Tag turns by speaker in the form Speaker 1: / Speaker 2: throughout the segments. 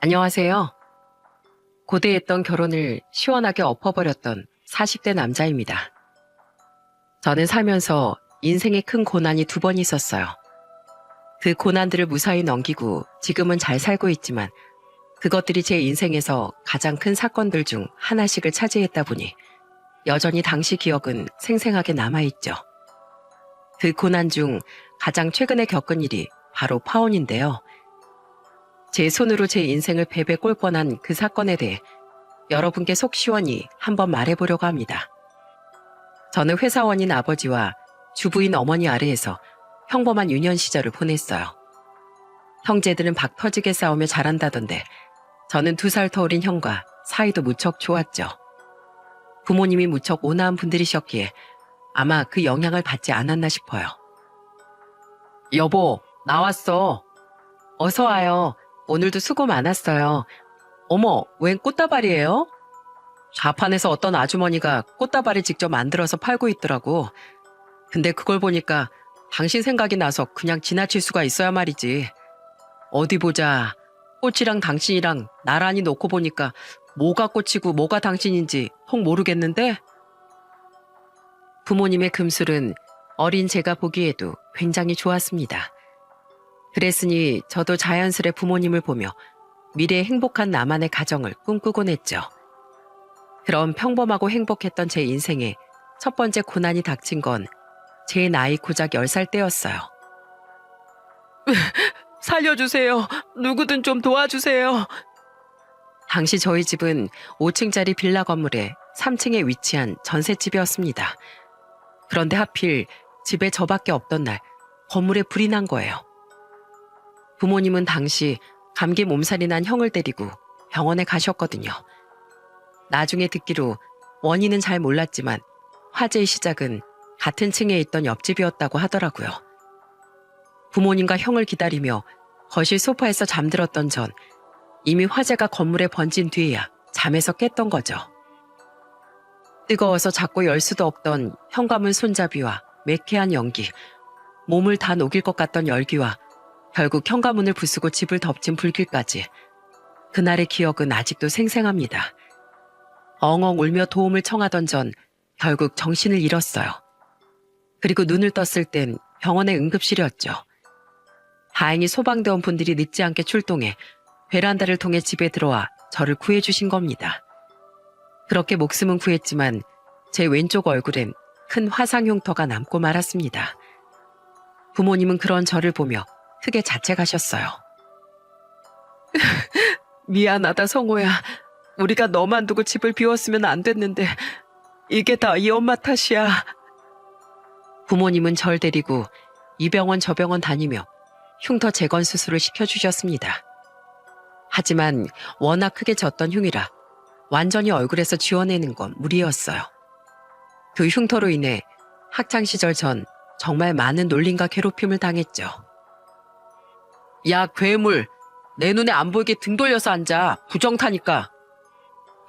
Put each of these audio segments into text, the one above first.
Speaker 1: 안녕하세요. 고대했던 결혼을 시원하게 엎어버렸던 40대 남자입니다. 저는 살면서 인생의 큰 고난이 2번 있었어요. 그 고난들을 무사히 넘기고 지금은 잘 살고 있지만 그것들이 제 인생에서 가장 큰 사건들 중 하나씩을 차지했다 보니 여전히 당시 기억은 생생하게 남아있죠. 그 고난 중 가장 최근에 겪은 일이 바로 파혼인데요. 제 손으로 제 인생을 베베 꼴 뻔한 그 사건에 대해 여러분께 속 시원히 한번 말해보려고 합니다. 저는 회사원인 아버지와 주부인 어머니 아래에서 평범한 유년 시절을 보냈어요. 형제들은 박 터지게 싸우며 자란다던데 저는 2살 터울인 형과 사이도 무척 좋았죠. 부모님이 무척 온화한 분들이셨기에 아마 그 영향을 받지 않았나 싶어요. 여보, 나왔어. 어서 와요. 오늘도 수고 많았어요. 어머, 웬 꽃다발이에요? 좌판에서 어떤 아주머니가 꽃다발을 직접 만들어서 팔고 있더라고. 근데 그걸 보니까 당신 생각이 나서 그냥 지나칠 수가 있어야 말이지. 어디 보자. 꽃이랑 당신이랑 나란히 놓고 보니까 뭐가 꽃이고 뭐가 당신인지 통 모르겠는데? 부모님의 금술은 어린 제가 보기에도 굉장히 좋았습니다. 그랬으니 저도 자연스레 부모님을 보며 미래의 행복한 나만의 가정을 꿈꾸곤 했죠. 그럼 평범하고 행복했던 제 인생에 첫 번째 고난이 닥친 건 제 나이 고작 10살 때였어요. 살려주세요. 누구든 좀 도와주세요. 당시 저희 집은 5층짜리 빌라 건물의 3층에 위치한 전셋집이었습니다. 그런데 하필 집에 저밖에 없던 날 건물에 불이 난 거예요. 부모님은 당시 감기 몸살이 난 형을 데리고 병원에 가셨거든요. 나중에 듣기로 원인은 잘 몰랐지만 화재의 시작은 같은 층에 있던 옆집이었다고 하더라고요. 부모님과 형을 기다리며 거실 소파에서 잠들었던 전 이미 화재가 건물에 번진 뒤에야 잠에서 깼던 거죠. 뜨거워서 자꾸 열 수도 없던 현관문 손잡이와 매캐한 연기, 몸을 다 녹일 것 같던 열기와 결국 현관문을 부수고 집을 덮친 불길까지 그날의 기억은 아직도 생생합니다. 엉엉 울며 도움을 청하던 전 결국 정신을 잃었어요. 그리고 눈을 떴을 땐 병원의 응급실이었죠. 다행히 소방대원 분들이 늦지 않게 출동해 베란다를 통해 집에 들어와 저를 구해주신 겁니다. 그렇게 목숨은 구했지만 제 왼쪽 얼굴엔 큰 화상 흉터가 남고 말았습니다. 부모님은 그런 저를 보며 크게 자책하셨어요. 미안하다 성호야. 우리가 너만 두고 집을 비웠으면 안 됐는데 이게 다 이 엄마 탓이야. 부모님은 절 데리고 이 병원 저 병원 다니며 흉터 재건 수술을 시켜주셨습니다. 하지만 워낙 크게 졌던 흉이라 완전히 얼굴에서 지워내는 건 무리였어요. 그 흉터로 인해 학창시절 전 정말 많은 놀림과 괴롭힘을 당했죠. 야, 괴물. 내 눈에 안 보이게 등 돌려서 앉아. 부정타니까.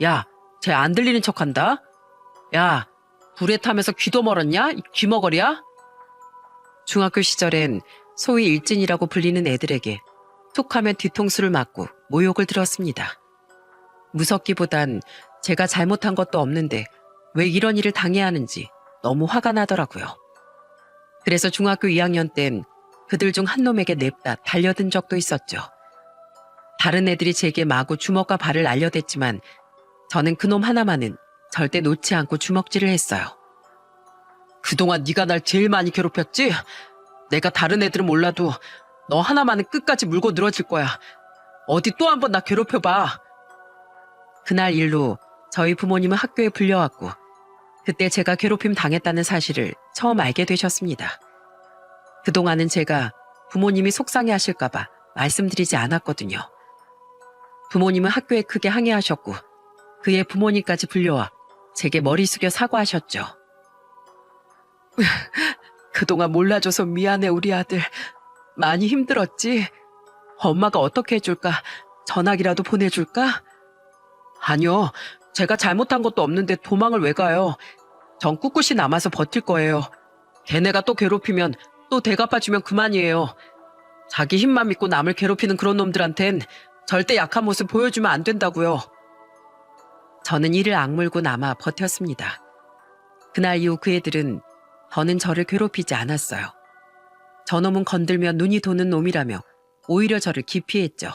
Speaker 1: 야, 쟤 안 들리는 척한다? 야, 불에 타면서 귀도 멀었냐? 이 귀머거리야? 중학교 시절엔 소위 일진이라고 불리는 애들에게 툭하면 뒤통수를 맞고 모욕을 들었습니다. 무섭기보단 제가 잘못한 것도 없는데 왜 이런 일을 당해야 하는지 너무 화가 나더라고요. 그래서 중학교 2학년 땐 그들 중 한 놈에게 냅다 달려든 적도 있었죠. 다른 애들이 제게 마구 주먹과 발을 날려댔지만 저는 그놈 하나만은 절대 놓지 않고 주먹질을 했어요. 그동안 네가 날 제일 많이 괴롭혔지? 내가 다른 애들은 몰라도 너 하나만은 끝까지 물고 늘어질 거야. 어디 또 한 번 나 괴롭혀봐. 그날 일로 저희 부모님은 학교에 불려왔고 그때 제가 괴롭힘 당했다는 사실을 처음 알게 되셨습니다. 그동안은 제가 부모님이 속상해하실까봐 말씀드리지 않았거든요. 부모님은 학교에 크게 항의하셨고 그의 부모님까지 불려와 제게 머리 숙여 사과하셨죠. 그동안 몰라줘서 미안해 우리 아들. 많이 힘들었지? 엄마가 어떻게 해줄까? 전화기라도 보내줄까? 아니요. 제가 잘못한 것도 없는데 도망을 왜 가요? 전 꿋꿋이 남아서 버틸 거예요. 걔네가 또 괴롭히면 또 대갚아주면 그만이에요. 자기 힘만 믿고 남을 괴롭히는 그런 놈들한텐 절대 약한 모습 보여주면 안 된다고요. 저는 이를 악물고 남아 버텼습니다. 그날 이후 그 애들은 더는 저를 괴롭히지 않았어요. 저놈은 건들면 눈이 도는 놈이라며 오히려 저를 기피했죠.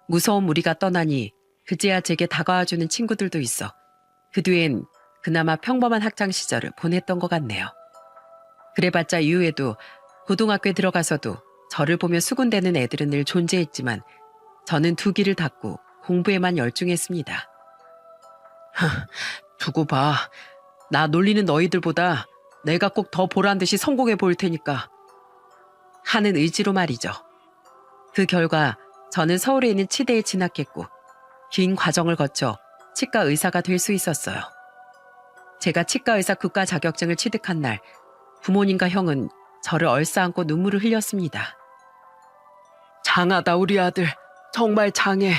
Speaker 1: 무서운 무리가 떠나니 그제야 제게 다가와주는 친구들도 있어 그 뒤엔 그나마 평범한 학창 시절을 보냈던 것 같네요. 그래봤자 이후에도 고등학교에 들어가서도 저를 보며 수군대는 애들은 늘 존재했지만 저는 두 귀를 닫고 공부에만 열중했습니다. 두고 봐. 나 놀리는 너희들보다 내가 꼭 더 보란 듯이 성공해 보일 테니까. 하는 의지로 말이죠. 그 결과 저는 서울에 있는 치대에 진학했고 긴 과정을 거쳐 치과 의사가 될 수 있었어요. 제가 치과 의사 국가 자격증을 취득한 날 부모님과 형은 저를 얼싸안고 눈물을 흘렸습니다. 장하다 우리 아들. 정말 장해.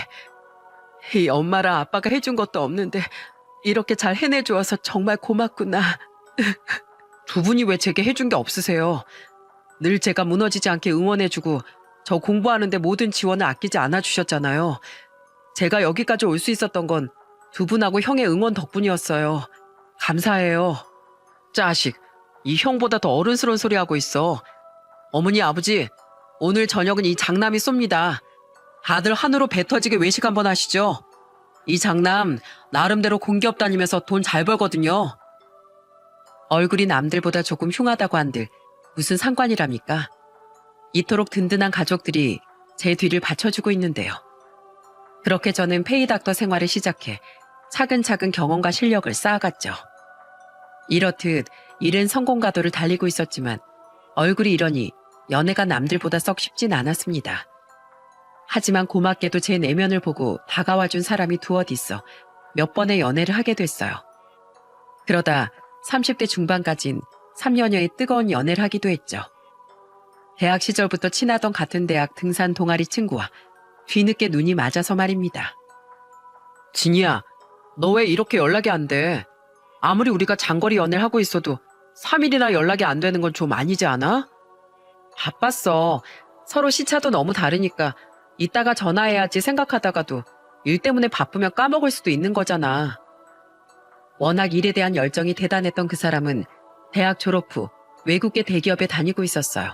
Speaker 1: 이 엄마랑 아빠가 해준 것도 없는데 이렇게 잘 해내주어서 정말 고맙구나. 두 분이 왜 제게 해준 게 없으세요? 늘 제가 무너지지 않게 응원해주고 저 공부하는데 모든 지원을 아끼지 않아주셨잖아요. 제가 여기까지 올 수 있었던 건 두 분하고 형의 응원 덕분이었어요. 감사해요. 자식, 이 형보다 더 어른스러운 소리 하고 있어. 어머니 아버지, 오늘 저녁은 이 장남이 쏩니다. 다들 한우로 배 터지게 외식 한번 하시죠. 이 장남 나름대로 공기업 다니면서 돈 잘 벌거든요. 얼굴이 남들보다 조금 흉하다고 한들 무슨 상관이랍니까? 이토록 든든한 가족들이 제 뒤를 받쳐주고 있는데요. 그렇게 저는 페이닥터 생활을 시작해 차근차근 경험과 실력을 쌓아갔죠. 이렇듯 이른 성공가도를 달리고 있었지만 얼굴이 이러니 연애가 남들보다 썩 쉽진 않았습니다. 하지만 고맙게도 제 내면을 보고 다가와준 사람이 두엇 있어 몇 번의 연애를 하게 됐어요. 그러다 30대 중반까진 3년여의 뜨거운 연애를 하기도 했죠. 대학 시절부터 친하던 같은 대학 등산 동아리 친구와 뒤늦게 눈이 맞아서 말입니다. 진이야, 너 왜 이렇게 연락이 안 돼? 아무리 우리가 장거리 연애를 하고 있어도 3일이나 연락이 안 되는 건 좀 아니지 않아? 바빴어. 서로 시차도 너무 다르니까 이따가 전화해야지 생각하다가도 일 때문에 바쁘면 까먹을 수도 있는 거잖아. 워낙 일에 대한 열정이 대단했던 그 사람은 대학 졸업 후 외국계 대기업에 다니고 있었어요.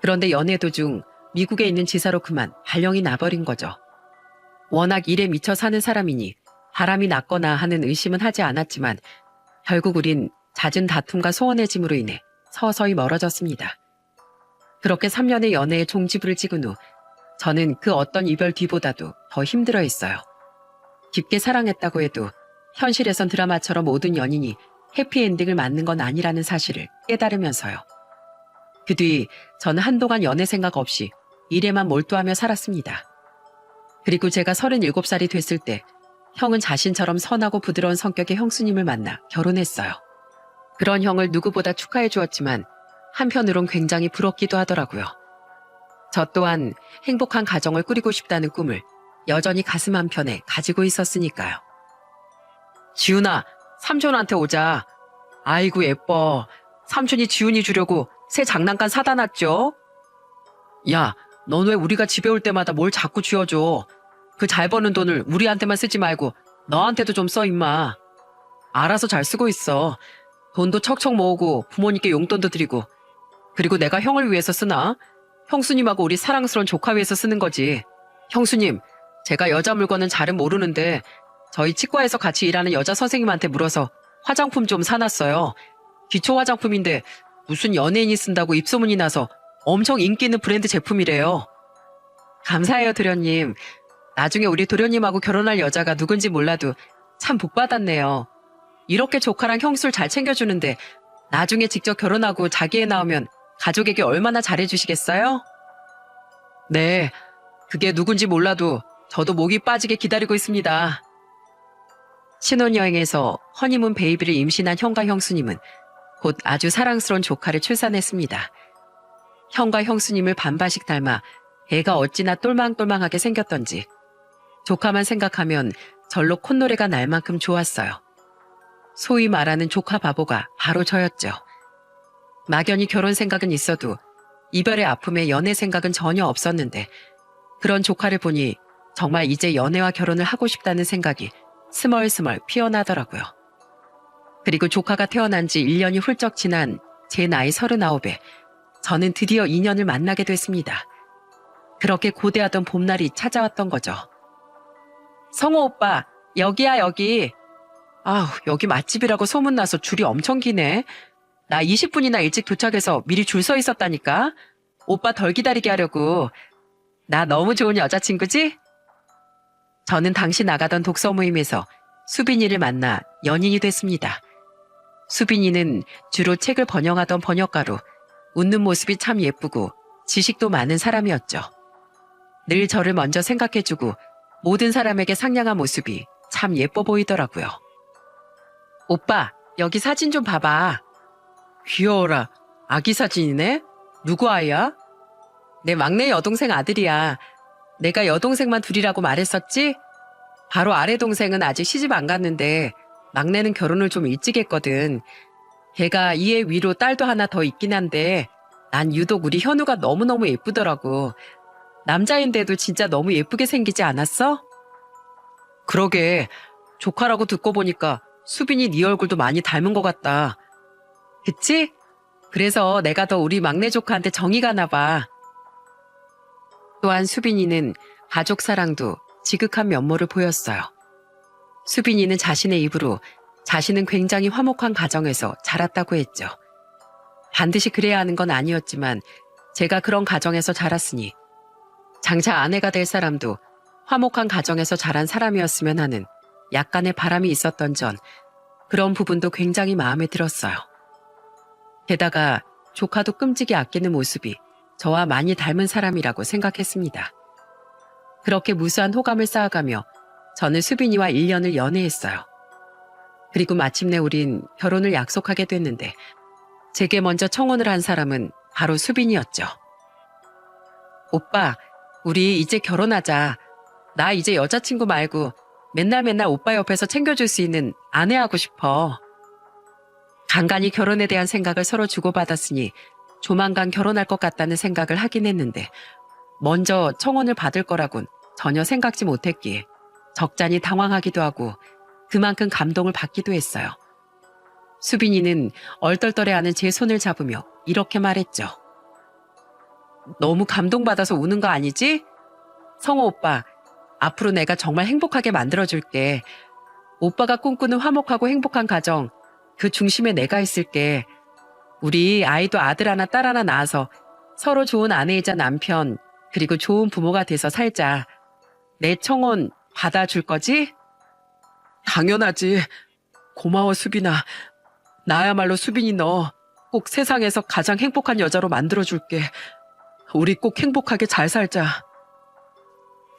Speaker 1: 그런데 연애 도중 미국에 있는 지사로 그만 발령이 나버린 거죠. 워낙 일에 미쳐 사는 사람이니 바람이 났거나 하는 의심은 하지 않았지만 결국 우린 잦은 다툼과 소원해짐으로 인해 서서히 멀어졌습니다. 그렇게 3년의 연애에 종지부를 찍은 후 저는 그 어떤 이별 뒤보다도 더 힘들어했어요. 깊게 사랑했다고 해도 현실에선 드라마처럼 모든 연인이 해피엔딩을 맞는 건 아니라는 사실을 깨달으면서요. 그 뒤 저는 한동안 연애 생각 없이 일에만 몰두하며 살았습니다. 그리고 제가 37살이 됐을 때 형은 자신처럼 선하고 부드러운 성격의 형수님을 만나 결혼했어요. 그런 형을 누구보다 축하해 주었지만 한편으론 굉장히 부럽기도 하더라고요. 저 또한 행복한 가정을 꾸리고 싶다는 꿈을 여전히 가슴 한편에 가지고 있었으니까요. 지훈아, 삼촌한테 오자. 아이고 예뻐. 삼촌이 지훈이 주려고 새 장난감 사다 놨죠? 야, 넌 왜 우리가 집에 올 때마다 뭘 자꾸 쥐어줘. 그 잘 버는 돈을 우리한테만 쓰지 말고 너한테도 좀 써 임마. 알아서 잘 쓰고 있어. 돈도 척척 모으고 부모님께 용돈도 드리고. 그리고 내가 형을 위해서 쓰나? 형수님하고 우리 사랑스러운 조카 위해서 쓰는 거지. 형수님, 제가 여자 물건은 잘은 모르는데 저희 치과에서 같이 일하는 여자 선생님한테 물어서 화장품 좀 사놨어요. 기초 화장품인데 무슨 연예인이 쓴다고 입소문이 나서 엄청 인기 있는 브랜드 제품이래요. 감사해요, 도련님. 나중에 우리 도련님하고 결혼할 여자가 누군지 몰라도 참 복받았네요. 이렇게 조카랑 형수를 잘 챙겨주는데 나중에 직접 결혼하고 자기 애 낳으면 가족에게 얼마나 잘해주시겠어요? 네, 그게 누군지 몰라도 저도 목이 빠지게 기다리고 있습니다. 신혼여행에서 허니문 베이비를 임신한 형과 형수님은 곧 아주 사랑스러운 조카를 출산했습니다. 형과 형수님을 반반씩 닮아 애가 어찌나 똘망똘망하게 생겼던지 조카만 생각하면 절로 콧노래가 날 만큼 좋았어요. 소위 말하는 조카 바보가 바로 저였죠. 막연히 결혼 생각은 있어도 이별의 아픔에 연애 생각은 전혀 없었는데 그런 조카를 보니 정말 이제 연애와 결혼을 하고 싶다는 생각이 스멀스멀 피어나더라고요. 그리고 조카가 태어난 지 1년이 훌쩍 지난 제 나이 39에 저는 드디어 인연을 만나게 됐습니다. 그렇게 고대하던 봄날이 찾아왔던 거죠. 성호 오빠, 여기야 여기. 아우, 여기 맛집이라고 소문나서 줄이 엄청 기네. 나 20분이나 일찍 도착해서 미리 줄 서 있었다니까. 오빠 덜 기다리게 하려고. 나 너무 좋은 여자친구지? 저는 당시 나가던 독서 모임에서 수빈이를 만나 연인이 됐습니다. 수빈이는 주로 책을 번역하던 번역가로 웃는 모습이 참 예쁘고 지식도 많은 사람이었죠. 늘 저를 먼저 생각해주고 모든 사람에게 상냥한 모습이 참 예뻐 보이더라고요. 오빠, 여기 사진 좀 봐봐. 귀여워라. 아기 사진이네? 누구 아이야? 내 막내 여동생 아들이야. 내가 여동생만 둘이라고 말했었지? 바로 아래 동생은 아직 시집 안 갔는데 막내는 결혼을 좀 일찍 했거든. 걔가 이해 위로 딸도 하나 더 있긴 한데 난 유독 우리 현우가 너무너무 예쁘더라고. 남자인데도 진짜 너무 예쁘게 생기지 않았어? 그러게, 조카라고 듣고 보니까 수빈이 네 얼굴도 많이 닮은 것 같다. 그치? 그래서 내가 더 우리 막내 조카한테 정이 가나 봐. 또한 수빈이는 가족 사랑도 지극한 면모를 보였어요. 수빈이는 자신의 입으로 자신은 굉장히 화목한 가정에서 자랐다고 했죠. 반드시 그래야 하는 건 아니었지만 제가 그런 가정에서 자랐으니 장차 아내가 될 사람도 화목한 가정에서 자란 사람이었으면 하는 약간의 바람이 있었던 전 그런 부분도 굉장히 마음에 들었어요. 게다가 조카도 끔찍이 아끼는 모습이 저와 많이 닮은 사람이라고 생각했습니다. 그렇게 무수한 호감을 쌓아가며 저는 수빈이와 1년을 연애했어요. 그리고 마침내 우린 결혼을 약속하게 됐는데 제게 먼저 청혼을 한 사람은 바로 수빈이었죠. 오빠, 우리 이제 결혼하자. 나 이제 여자친구 말고 맨날 오빠 옆에서 챙겨줄 수 있는 아내 하고 싶어. 간간히 결혼에 대한 생각을 서로 주고받았으니 조만간 결혼할 것 같다는 생각을 하긴 했는데 먼저 청혼을 받을 거라곤 전혀 생각지 못했기에 적잖이 당황하기도 하고 그만큼 감동을 받기도 했어요. 수빈이는 얼떨떨해하는 제 손을 잡으며 이렇게 말했죠. 너무 감동받아서 우는 거 아니지? 성호 오빠, 앞으로 내가 정말 행복하게 만들어줄게. 오빠가 꿈꾸는 화목하고 행복한 가정, 그 중심에 내가 있을게. 우리 아이도 아들 하나 딸 하나 낳아서 서로 좋은 아내이자 남편, 그리고 좋은 부모가 돼서 살자. 내 청혼 받아줄 거지? 당연하지. 고마워 수빈아. 나야말로 수빈이 너 꼭 세상에서 가장 행복한 여자로 만들어줄게. 우리 꼭 행복하게 잘 살자.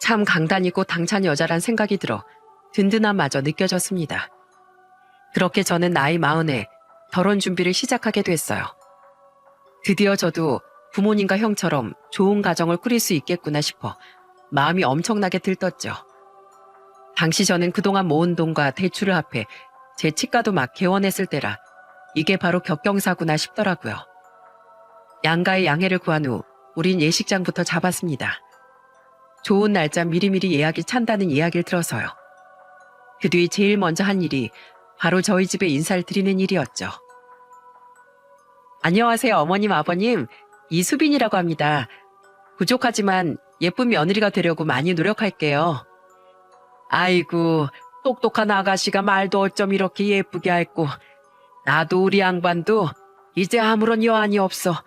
Speaker 1: 참 강단있고 당찬 여자란 생각이 들어 든든함마저 느껴졌습니다. 그렇게 저는 나이 40에 결혼 준비를 시작하게 됐어요. 드디어 저도 부모님과 형처럼 좋은 가정을 꾸릴 수 있겠구나 싶어 마음이 엄청나게 들떴죠. 당시 저는 그동안 모은 돈과 대출을 합해 제 치과도 막 개원했을 때라 이게 바로 격경사구나 싶더라고요. 양가의 양해를 구한 후 우린 예식장부터 잡았습니다. 좋은 날짜 미리미리 예약이 찬다는 이야기를 들어서요. 그 뒤 제일 먼저 한 일이 바로 저희 집에 인사를 드리는 일이었죠. 안녕하세요 어머님 아버님, 이수빈이라고 합니다. 부족하지만 예쁜 며느리가 되려고 많이 노력할게요. 아이고, 똑똑한 아가씨가 말도 어쩜 이렇게 예쁘게 할꼬. 나도 우리 양반도 이제 아무런 여한이 없어.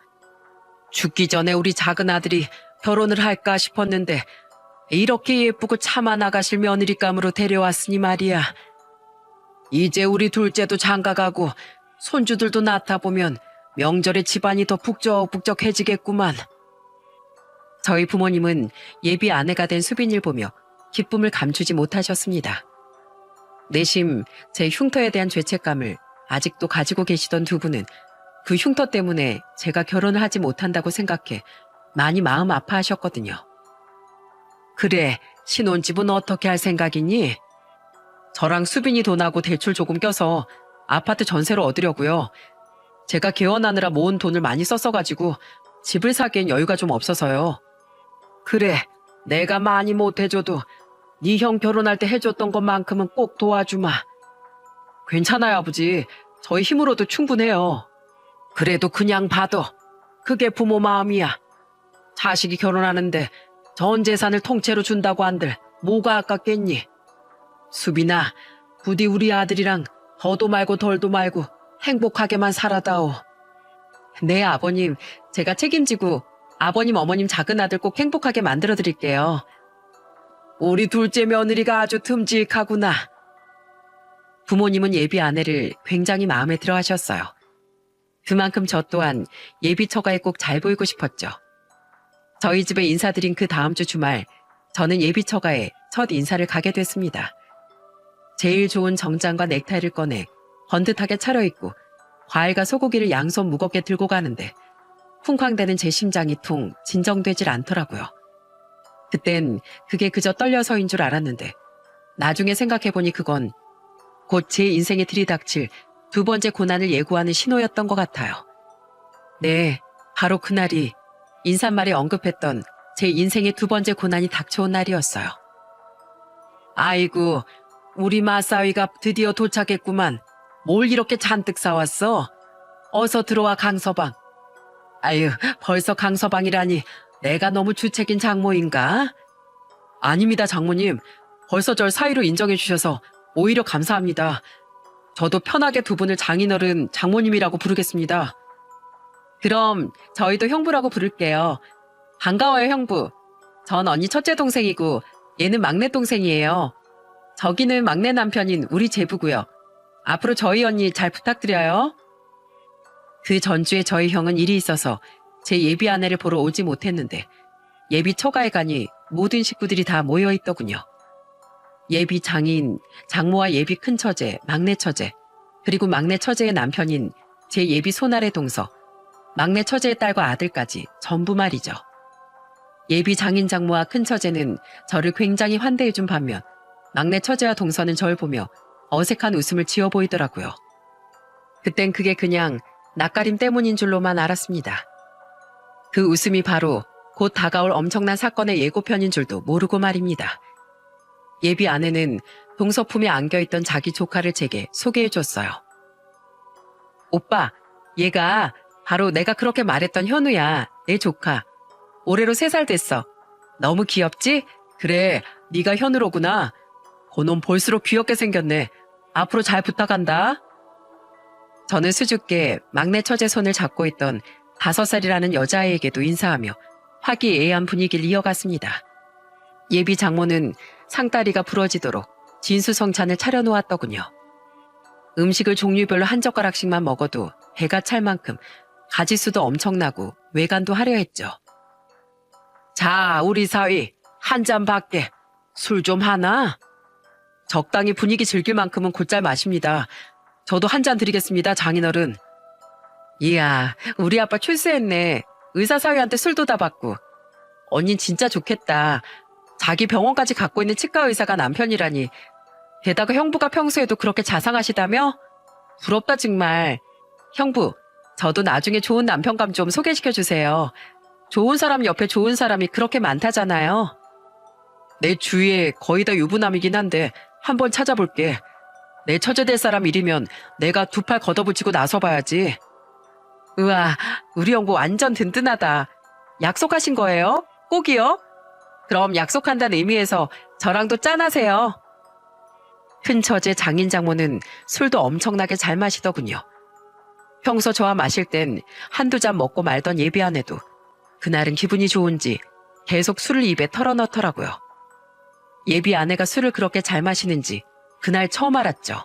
Speaker 1: 죽기 전에 우리 작은 아들이 결혼을 할까 싶었는데 이렇게 예쁘고 참아 나가실 며느리감으로 데려왔으니 말이야. 이제 우리 둘째도 장가가고 손주들도 낳다 보면 명절에 집안이 더 북적북적해지겠구만. 저희 부모님은 예비 아내가 된 수빈이를 보며 기쁨을 감추지 못하셨습니다. 내심 제 흉터에 대한 죄책감을 아직도 가지고 계시던 두 분은 그 흉터 때문에 제가 결혼을 하지 못한다고 생각해 많이 마음 아파하셨거든요. 그래, 신혼집은 어떻게 할 생각이니? 저랑 수빈이 돈하고 대출 조금 껴서 아파트 전세로 얻으려고요. 제가 개원하느라 모은 돈을 많이 썼어가지고 집을 사기엔 여유가 좀 없어서요. 그래, 내가 많이 못해줘도 네 형 결혼할 때 해줬던 것만큼은 꼭 도와주마. 괜찮아요, 아버지. 저희 힘으로도 충분해요. 그래도 그냥 봐도 그게 부모 마음이야. 자식이 결혼하는데 전 재산을 통째로 준다고 한들 뭐가 아깝겠니? 수빈아, 부디 우리 아들이랑 더도 말고 덜도 말고 행복하게만 살아다오. 네, 아버님. 제가 책임지고 아버님, 어머님 작은 아들 꼭 행복하게 만들어 드릴게요. 우리 둘째 며느리가 아주 듬직하구나. 부모님은 예비 아내를 굉장히 마음에 들어 하셨어요. 그만큼 저 또한 예비 처가에 꼭 잘 보이고 싶었죠. 저희 집에 인사드린 그 다음 주 주말, 저는 예비 처가에 첫 인사를 가게 됐습니다. 제일 좋은 정장과 넥타이를 꺼내 번듯하게 차려입고 과일과 소고기를 양손 무겁게 들고 가는데 쿵쾅대는 제 심장이 통 진정되질 않더라고요. 그땐 그게 그저 떨려서인 줄 알았는데 나중에 생각해보니 그건 곧 제 인생에 들이닥칠 두 번째 고난을 예고하는 신호였던 것 같아요. 네, 바로 그날이 인사말에 언급했던 제 인생의 두 번째 고난이 닥쳐온 날이었어요. 아이고, 우리 마사위가 드디어 도착했구만. 뭘 이렇게 잔뜩 사왔어? 어서 들어와, 강서방. 아유, 벌써 강서방이라니 내가 너무 주책인 장모인가? 아닙니다, 장모님. 벌써 절 사위로 인정해 주셔서 오히려 감사합니다. 저도 편하게 두 분을 장인어른 장모님이라고 부르겠습니다. 그럼 저희도 형부라고 부를게요. 반가워요, 형부. 전 언니 첫째 동생이고 얘는 막내 동생이에요. 저기는 막내 남편인 우리 제부고요. 앞으로 저희 언니 잘 부탁드려요. 그 전주에 저희 형은 일이 있어서 제 예비 아내를 보러 오지 못했는데 예비 처가에 가니 모든 식구들이 다 모여 있더군요. 예비 장인, 장모와 예비 큰처제, 막내 처제, 그리고 막내 처제의 남편인 제 예비 손아래 동서, 막내 처제의 딸과 아들까지 전부 말이죠. 예비 장인 장모와 큰처제는 저를 굉장히 환대해준 반면 막내 처제와 동서는 절 보며 어색한 웃음을 지어 보이더라고요. 그땐 그게 그냥 낯가림 때문인 줄로만 알았습니다. 그 웃음이 바로 곧 다가올 엄청난 사건의 예고편인 줄도 모르고 말입니다. 예비 아내는 동서 품에 안겨있던 자기 조카를 제게 소개해줬어요. 오빠, 얘가 바로 내가 그렇게 말했던 현우야. 내 조카. 올해로 3살 됐어. 너무 귀엽지? 그래, 네가 현우로구나. 그놈 볼수록 귀엽게 생겼네. 앞으로 잘 부탁한다. 저는 수줍게 막내 처제 손을 잡고 있던 5살이라는 여자아이에게도 인사하며 화기애애한 분위기를 이어갔습니다. 예비 장모는 상다리가 부러지도록 진수성찬을 차려놓았더군요. 음식을 종류별로 한 젓가락씩만 먹어도 배가 찰 만큼 가지수도 엄청나고 외관도 화려했죠. 자, 우리 사위 한 잔 받게. 술 좀 하나? 적당히 분위기 즐길 만큼은 곧잘 마십니다. 저도 한 잔 드리겠습니다, 장인어른. 이야, 우리 아빠 출세했네. 의사 사위한테 술도 다 받고. 언닌 진짜 좋겠다. 자기 병원까지 갖고 있는 치과 의사가 남편이라니. 게다가 형부가 평소에도 그렇게 자상하시다며? 부럽다 정말. 형부, 저도 나중에 좋은 남편감 좀 소개시켜주세요. 좋은 사람 옆에 좋은 사람이 그렇게 많다잖아요. 내 주위에 거의 다 유부남이긴 한데 한번 찾아볼게. 내 처제 될 사람 일이면 내가 2팔 걷어붙이고 나서봐야지. 우와, 우리 형부 완전 든든하다. 약속하신 거예요? 꼭이요? 그럼 약속한다는 의미에서 저랑도 짠하세요. 큰 처제 장인 장모는 술도 엄청나게 잘 마시더군요. 평소 저와 마실 땐 한두 잔 먹고 말던 예비 아내도 그날은 기분이 좋은지 계속 술을 입에 털어넣더라고요. 예비 아내가 술을 그렇게 잘 마시는지 그날 처음 알았죠.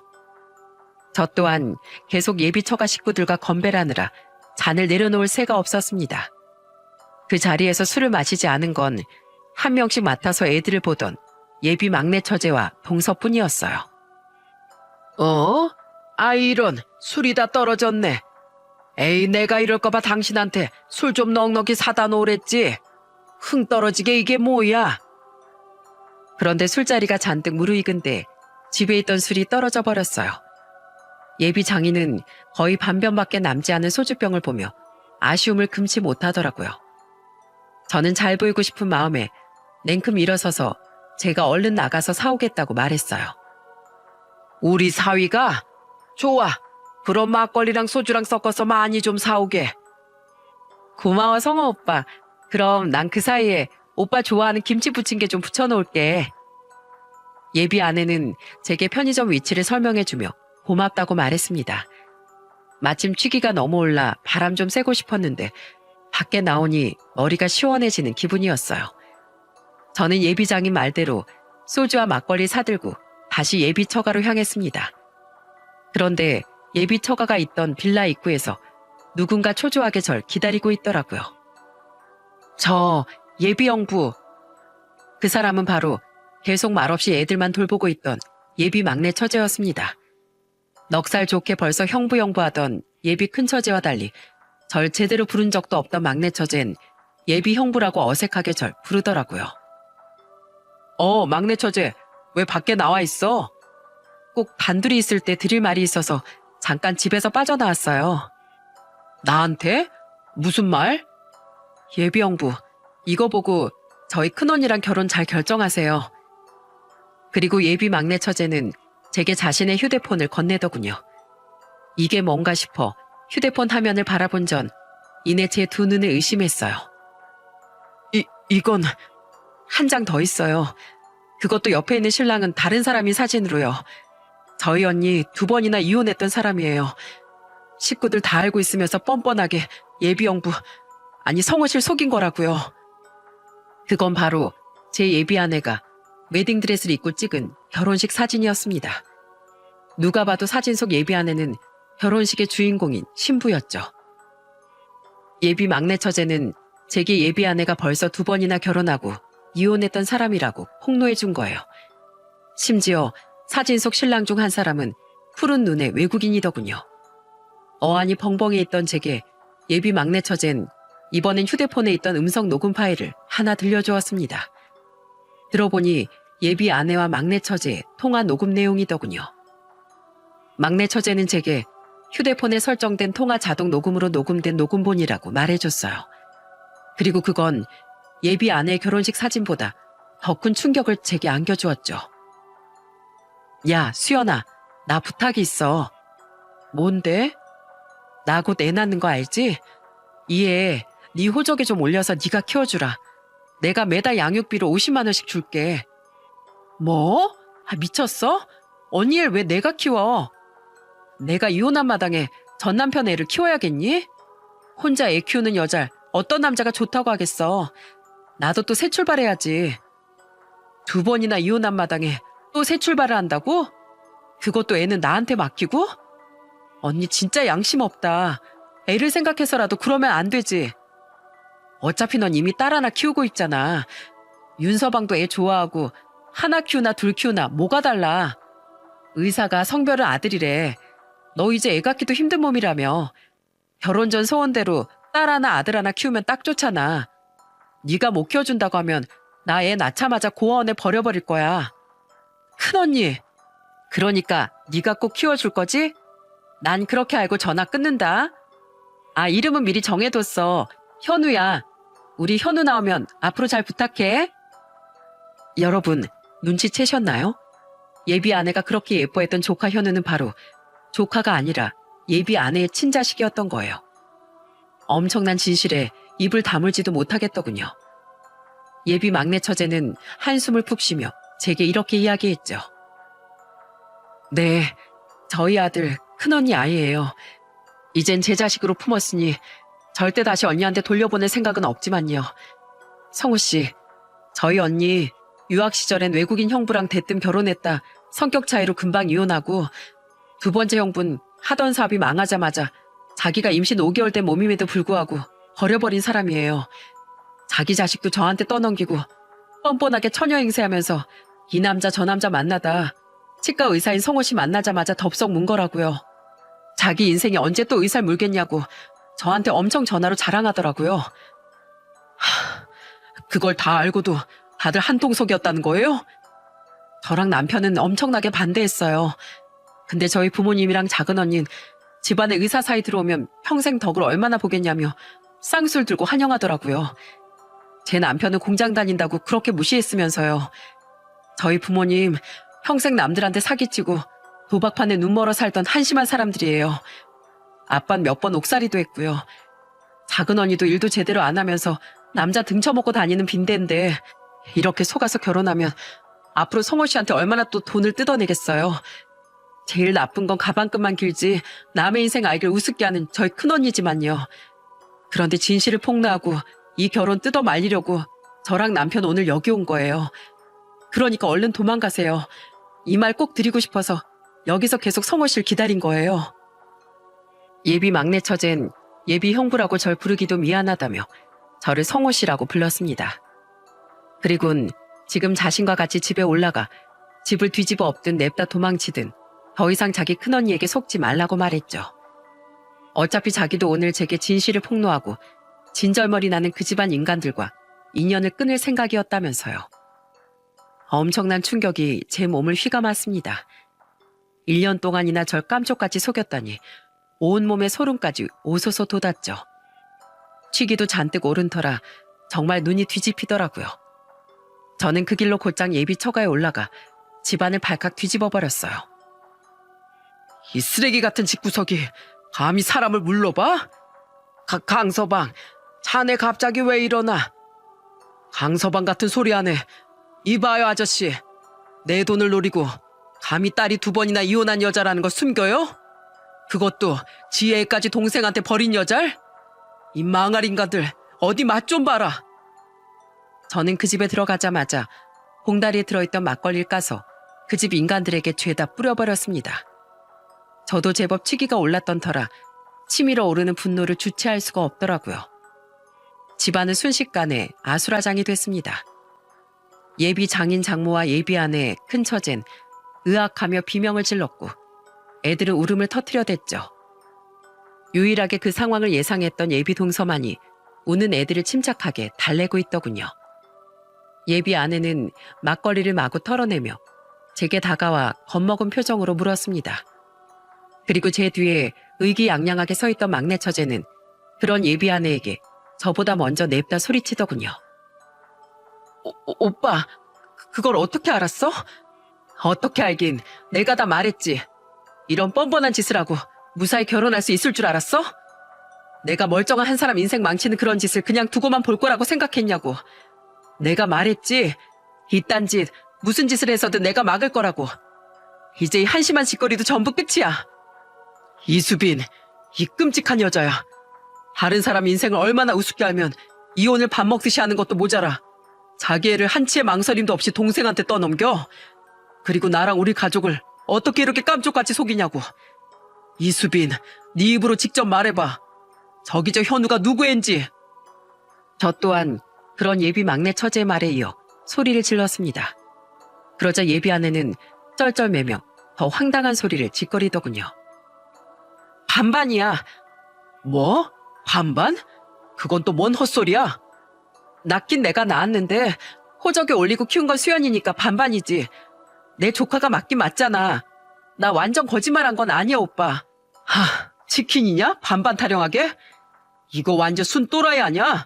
Speaker 1: 저 또한 계속 예비 처가 식구들과 건배를 하느라 잔을 내려놓을 새가 없었습니다. 그 자리에서 술을 마시지 않은 건 한 명씩 맡아서 애들을 보던 예비 막내 처제와 동서뿐이었어요. 이런 술이 다 떨어졌네. 에이, 내가 이럴까봐 당신한테 술 좀 넉넉히 사다 놓으랬지. 흥 떨어지게 이게 뭐야. 그런데 술자리가 잔뜩 무르익은데 집에 있던 술이 떨어져 버렸어요. 예비 장인은 거의 반병밖에 남지 않은 소주병을 보며 아쉬움을 금치 못하더라고요. 저는 잘 보이고 싶은 마음에 냉큼 일어서서 제가 얼른 나가서 사오겠다고 말했어요. 우리 사위가? 좋아. 그럼 막걸리랑 소주랑 섞어서 많이 좀 사오게. 고마워 성호 오빠. 그럼 난 그 사이에 오빠 좋아하는 김치 부침개 좀 부쳐놓을게. 예비 아내는 제게 편의점 위치를 설명해주며 고맙다고 말했습니다. 마침 취기가 너무 올라 바람 좀 쐬고 싶었는데 밖에 나오니 머리가 시원해지는 기분이었어요. 저는 예비장인 말대로 소주와 막걸리 사들고 다시 예비 처가로 향했습니다. 그런데 예비 처가가 있던 빌라 입구에서 누군가 초조하게 절 기다리고 있더라고요. 저 예비 형부. 그 사람은 바로 계속 말없이 애들만 돌보고 있던 예비 막내 처제였습니다. 넉살 좋게 벌써 형부 하던 예비 큰 처제와 달리 절 제대로 부른 적도 없던 막내 처제는 예비 형부라고 어색하게 절 부르더라고요. 막내 처제, 왜 밖에 나와 있어? 꼭 단둘이 있을 때 드릴 말이 있어서 잠깐 집에서 빠져나왔어요. 나한테? 무슨 말? 예비 형부, 이거 보고 저희 큰언니랑 결혼 잘 결정하세요. 그리고 예비 막내 처제는 제게 자신의 휴대폰을 건네더군요. 이게 뭔가 싶어 휴대폰 화면을 바라본 전 이내 제 두 눈을 의심했어요. 이건 한 장 더 있어요. 그것도 옆에 있는 신랑은 다른 사람인 사진으로요. 저희 언니 2번이나 이혼했던 사람이에요. 식구들 다 알고 있으면서 뻔뻔하게 예비 형부, 아니 성호실 속인 거라고요. 그건 바로 제 예비 아내가 웨딩드레스를 입고 찍은 결혼식 사진이었습니다. 누가 봐도 사진 속 예비 아내는 결혼식의 주인공인 신부였죠. 예비 막내 처제는 제게 예비 아내가 벌써 2번이나 결혼하고 이혼했던 사람이라고 폭로해 준 거예요. 심지어 사진 속 신랑 중 한 사람은 푸른 눈의 외국인이더군요. 어안이 벙벙해 있던 제게 예비 막내 처제는 이번엔 휴대폰에 있던 음성 녹음 파일을 하나 들려주었습니다. 들어보니 예비 아내와 막내 처제의 통화 녹음 내용이더군요. 막내 처제는 제게 휴대폰에 설정된 통화 자동 녹음으로 녹음된 녹음본이라고 말해줬어요. 그리고 그건 예비 아내의 결혼식 사진보다 더 큰 충격을 제게 안겨주었죠. 야, 수연아, 나 부탁이 있어. 뭔데? 나 곧 애 낳는 거 알지? 이 애 네 호적에 좀 올려서 네가 키워주라. 내가 매달 양육비로 50만 원씩 줄게. 뭐? 미쳤어? 언니 애 왜 내가 키워? 내가 이혼한 마당에 전 남편 애를 키워야겠니? 혼자 애 키우는 여잘 어떤 남자가 좋다고 하겠어. 나도 또 새 출발해야지. 2번이나 이혼한 마당에 또 새 출발을 한다고? 그것도 애는 나한테 맡기고? 언니 진짜 양심 없다. 애를 생각해서라도 그러면 안 되지. 어차피 넌 이미 딸 하나 키우고 있잖아. 윤서방도 애 좋아하고 하나 키우나 둘 키우나 뭐가 달라. 의사가 성별은 아들이래. 너 이제 애 갖기도 힘든 몸이라며. 결혼 전 소원대로 딸 하나 아들 하나 키우면 딱 좋잖아. 네가 못 키워준다고 하면 나 애 낳자마자 고아원에 버려버릴 거야. 큰언니. 그러니까 네가 꼭 키워줄 거지? 난 그렇게 알고 전화 끊는다. 이름은 미리 정해뒀어. 현우야. 우리 현우 나오면 앞으로 잘 부탁해. 여러분, 눈치채셨나요? 예비 아내가 그렇게 예뻐했던 조카 현우는 바로 조카가 아니라 예비 아내의 친자식이었던 거예요. 엄청난 진실에 입을 다물지도 못하겠더군요. 예비 막내 처제는 한숨을 푹 쉬며 제게 이렇게 이야기했죠. 네, 저희 아들 큰언니 아이예요. 이젠 제 자식으로 품었으니 절대 다시 언니한테 돌려보낼 생각은 없지만요. 성우 씨, 저희 언니 유학 시절엔 외국인 형부랑 대뜸 결혼했다 성격 차이로 금방 이혼하고 2번째 형부는 하던 사업이 망하자마자 자기가 임신 5개월 된 몸임에도 불구하고 버려버린 사람이에요. 자기 자식도 저한테 떠넘기고 뻔뻔하게 처녀 행세하면서 이 남자 저 남자 만나다 치과 의사인 성호 씨 만나자마자 덥석 문 거라고요. 자기 인생이 언제 또 의사를 물겠냐고 저한테 엄청 전화로 자랑하더라고요. 그걸 다 알고도 다들 한통속이었다는 거예요? 저랑 남편은 엄청나게 반대했어요. 근데 저희 부모님이랑 작은 언니는 집안에 의사 사이 들어오면 평생 덕을 얼마나 보겠냐며 쌍술 들고 환영하더라고요. 제 남편은 공장 다닌다고 그렇게 무시했으면서요. 저희 부모님 평생 남들한테 사기치고 도박판에 눈 멀어 살던 한심한 사람들이에요. 아빠는 몇 번 옥살이도 했고요. 작은 언니도 일도 제대로 안 하면서 남자 등쳐먹고 다니는 빈대인데 이렇게 속아서 결혼하면 앞으로 성호 씨한테 얼마나 또 돈을 뜯어내겠어요. 제일 나쁜 건 가방끈만 길지 남의 인생 알길 우습게 하는 저희 큰언니지만요. 그런데 진실을 폭로하고 이 결혼 뜯어 말리려고 저랑 남편 오늘 여기 온 거예요. 그러니까 얼른 도망가세요. 이 말 꼭 드리고 싶어서 여기서 계속 성호 씨를 기다린 거예요. 예비 막내 처제는 예비 형부라고 절 부르기도 미안하다며 저를 성호 씨라고 불렀습니다. 그리곤 지금 자신과 같이 집에 올라가 집을 뒤집어 엎든 냅다 도망치든 더 이상 자기 큰언니에게 속지 말라고 말했죠. 어차피 자기도 오늘 제게 진실을 폭로하고 진절머리 나는 그 집안 인간들과 인연을 끊을 생각이었다면서요. 엄청난 충격이 제 몸을 휘감았습니다. 1년 동안이나 절 깜쪽같이 속였다니 온몸에 소름까지 오소소 돋았죠. 취기도 잔뜩 오른 터라 정말 눈이 뒤집히더라고요. 저는 그 길로 곧장 예비 처가에 올라가 집안을 발칵 뒤집어 버렸어요. 이 쓰레기 같은 집구석이 감히 사람을 물러봐? 강서방, 자네 갑자기 왜 일어나? 강서방 같은 소리 하네. 이봐요 아저씨, 내 돈을 노리고 감히 딸이 2번이나 이혼한 여자라는 걸 숨겨요? 그것도 지 애까지 동생한테 버린 여잘? 이 망할 인간들 어디 맛 좀 봐라. 저는 그 집에 들어가자마자 봉다리에 들어있던 막걸리를 까서 그 집 인간들에게 죄다 뿌려버렸습니다. 저도 제법 치기가 올랐던 터라 치밀어 오르는 분노를 주체할 수가 없더라고요. 집안은 순식간에 아수라장이 됐습니다. 예비 장인 장모와 예비 아내 큰 처젠 의악하며 비명을 질렀고 애들은 울음을 터뜨려댔죠. 유일하게 그 상황을 예상했던 예비 동서만이 우는 애들을 침착하게 달래고 있더군요. 예비 아내는 막걸리를 마구 털어내며 제게 다가와 겁먹은 표정으로 물었습니다. 그리고 제 뒤에 의기양양하게 서 있던 막내 처제는 그런 예비 아내에게 저보다 먼저 냅다 소리치더군요. 오빠, 그걸 어떻게 알았어? 어떻게 알긴, 내가 다 말했지. 이런 뻔뻔한 짓을 하고 무사히 결혼할 수 있을 줄 알았어? 내가 멀쩡한 한 사람 인생 망치는 그런 짓을 그냥 두고만 볼 거라고 생각했냐고. 내가 말했지. 이딴 짓, 무슨 짓을 해서든 내가 막을 거라고. 이제 이 한심한 짓거리도 전부 끝이야. 이수빈, 이 끔찍한 여자야. 다른 사람 인생을 얼마나 우습게 알면 이혼을 밥 먹듯이 하는 것도 모자라 자기 애를 한치의 망설임도 없이 동생한테 떠넘겨. 그리고 나랑 우리 가족을 어떻게 이렇게 깜쪽같이 속이냐고. 이수빈, 네 입으로 직접 말해봐. 저기 저 현우가 누구 앤지. 저 또한 그런 예비 막내 처제의 말에 이어 소리를 질렀습니다. 그러자 예비 아내는 쩔쩔매며 더 황당한 소리를 짓거리더군요. 반반이야. 뭐? 반반? 그건 또 뭔 헛소리야? 낳긴 내가 낳았는데 호적에 올리고 키운 건 수연이니까 반반이지. 내 조카가 맞긴 맞잖아. 나 완전 거짓말한 건 아니야 오빠. 치킨이냐? 반반 타령하게? 이거 완전 순 또라이 아니야?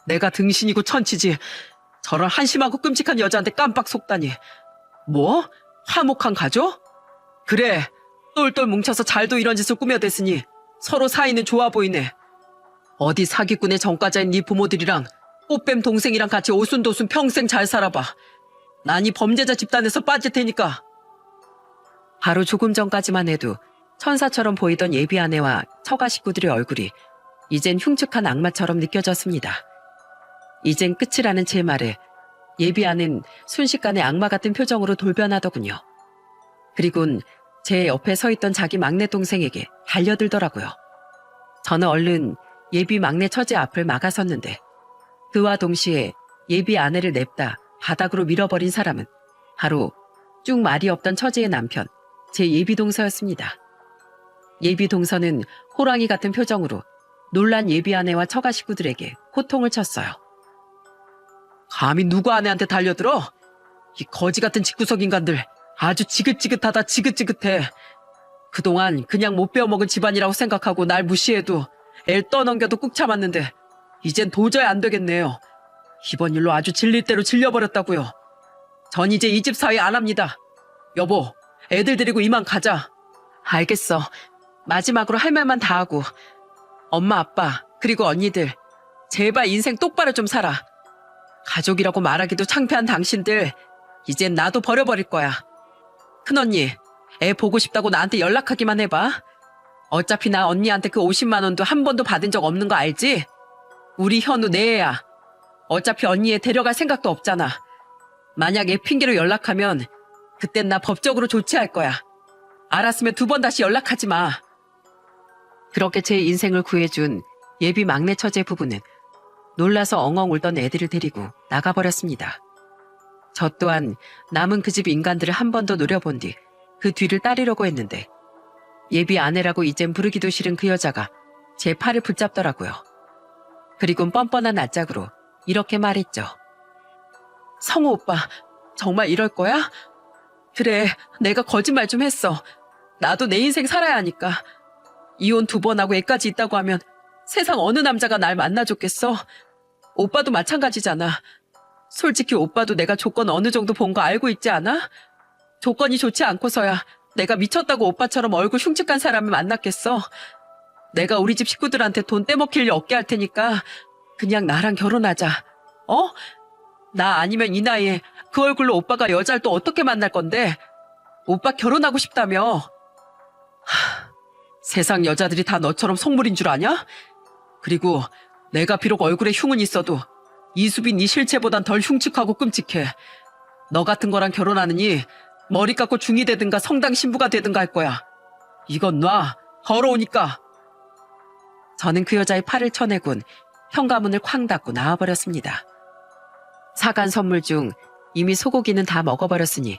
Speaker 1: 내가 등신이고 천치지. 저런 한심하고 끔찍한 여자한테 깜빡 속다니. 뭐? 화목한 가족? 그래, 똘똘 뭉쳐서 잘도 이런 짓을 꾸며댔으니 서로 사이는 좋아 보이네. 어디 사기꾼의 전과자인 네 부모들이랑 꽃뱀 동생이랑 같이 오순도순 평생 잘 살아봐. 난 이 범죄자 집단에서 빠질 테니까. 바로 조금 전까지만 해도 천사처럼 보이던 예비 아내와 처가 식구들의 얼굴이 이젠 흉측한 악마처럼 느껴졌습니다. 이젠 끝이라는 제 말에 예비 아내는 순식간에 악마 같은 표정으로 돌변하더군요. 그리곤 제 옆에 서 있던 자기 막내 동생에게 달려들더라고요. 저는 얼른 예비 막내 처제 앞을 막아섰는데 그와 동시에 예비 아내를 냅다 바닥으로 밀어버린 사람은 바로 쭉 말이 없던 처제의 남편, 제 예비 동서였습니다. 예비 동서는 호랑이 같은 표정으로 놀란 예비 아내와 처가 식구들에게 호통을 쳤어요. 감히 누구 아내한테 달려들어? 이 거지 같은 집구석 인간들 아주 지긋지긋하다 지긋지긋해. 그동안 그냥 못 배워먹은 집안이라고 생각하고 날 무시해도 애를 떠넘겨도 꾹 참았는데 이젠 도저히 안 되겠네요. 이번 일로 아주 질릴 대로 질려버렸다고요. 전 이제 이 집 사위 안 합니다. 여보, 애들 데리고 이만 가자. 알겠어. 마지막으로 할 말만 다 하고. 엄마, 아빠, 그리고 언니들, 제발 인생 똑바로 좀 살아. 가족이라고 말하기도 창피한 당신들, 이젠 나도 버려버릴 거야. 큰언니, 애 보고 싶다고 나한테 연락하기만 해봐. 어차피 나 언니한테 그 50만 원도 한 번도 받은 적 없는 거 알지? 우리 현우 내 애야. 어차피 언니 애 데려갈 생각도 없잖아. 만약 애 핑계로 연락하면 그땐 나 법적으로 조치할 거야. 알았으면 2번 다시 연락하지 마. 그렇게 제 인생을 구해준 예비 막내 처제 부부는 놀라서 엉엉 울던 애들을 데리고 나가버렸습니다. 저 또한 남은 그 집 인간들을 한 번 더 노려본 뒤 그 뒤를 따르려고 했는데 예비 아내라고 이젠 부르기도 싫은 그 여자가 제 팔을 붙잡더라고요. 그리곤 뻔뻔한 낯짝으로 이렇게 말했죠. 성우 오빠, 정말 이럴 거야? 그래, 내가 거짓말 좀 했어. 나도 내 인생 살아야 하니까. 이혼 2번 하고 애까지 있다고 하면 세상 어느 남자가 날 만나줬겠어? 오빠도 마찬가지잖아. 솔직히 오빠도 내가 조건 어느 정도 본 거 알고 있지 않아? 조건이 좋지 않고서야 내가 미쳤다고 오빠처럼 얼굴 흉측한 사람을 만났겠어. 내가 우리 집 식구들한테 돈 떼먹힐 일 없게 할 테니까 그냥 나랑 결혼하자. 어? 나 아니면 이 나이에 그 얼굴로 오빠가 여자를 또 어떻게 만날 건데? 오빠 결혼하고 싶다며. 세상 여자들이 다 너처럼 속물인 줄 아냐? 그리고 내가 비록 얼굴에 흉은 있어도 이수빈 네 실체보단 덜 흉측하고 끔찍해. 너 같은 거랑 결혼하느니 머리 깎고 중이 되든가 성당 신부가 되든가 할 거야. 이건 놔. 더러우니까. 저는 그 여자의 팔을 쳐내곤 현관문을 쾅 닫고 나와버렸습니다. 사간 선물 중 이미 소고기는 다 먹어버렸으니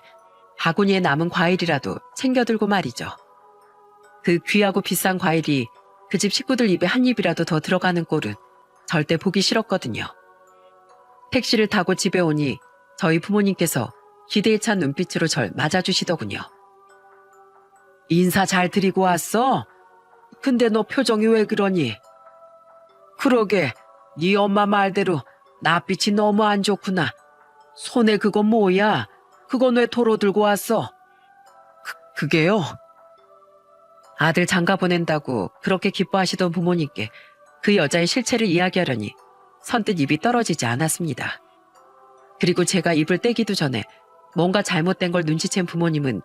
Speaker 1: 바구니에 남은 과일이라도 챙겨들고 말이죠. 그 귀하고 비싼 과일이 그 집 식구들 입에 한 입이라도 더 들어가는 꼴은 절대 보기 싫었거든요. 택시를 타고 집에 오니 저희 부모님께서 기대에 찬 눈빛으로 절 맞아주시더군요. 인사 잘 드리고 왔어? 근데 너 표정이 왜 그러니? 그러게, 네 엄마 말대로 낯빛이 너무 안 좋구나. 손에 그거 뭐야? 그건 왜 도로 들고 왔어? 그게요? 아들 장가 보낸다고 그렇게 기뻐하시던 부모님께 그 여자의 실체를 이야기하려니 선뜻 입이 떨어지지 않았습니다. 그리고 제가 입을 떼기도 전에 뭔가 잘못된 걸 눈치챈 부모님은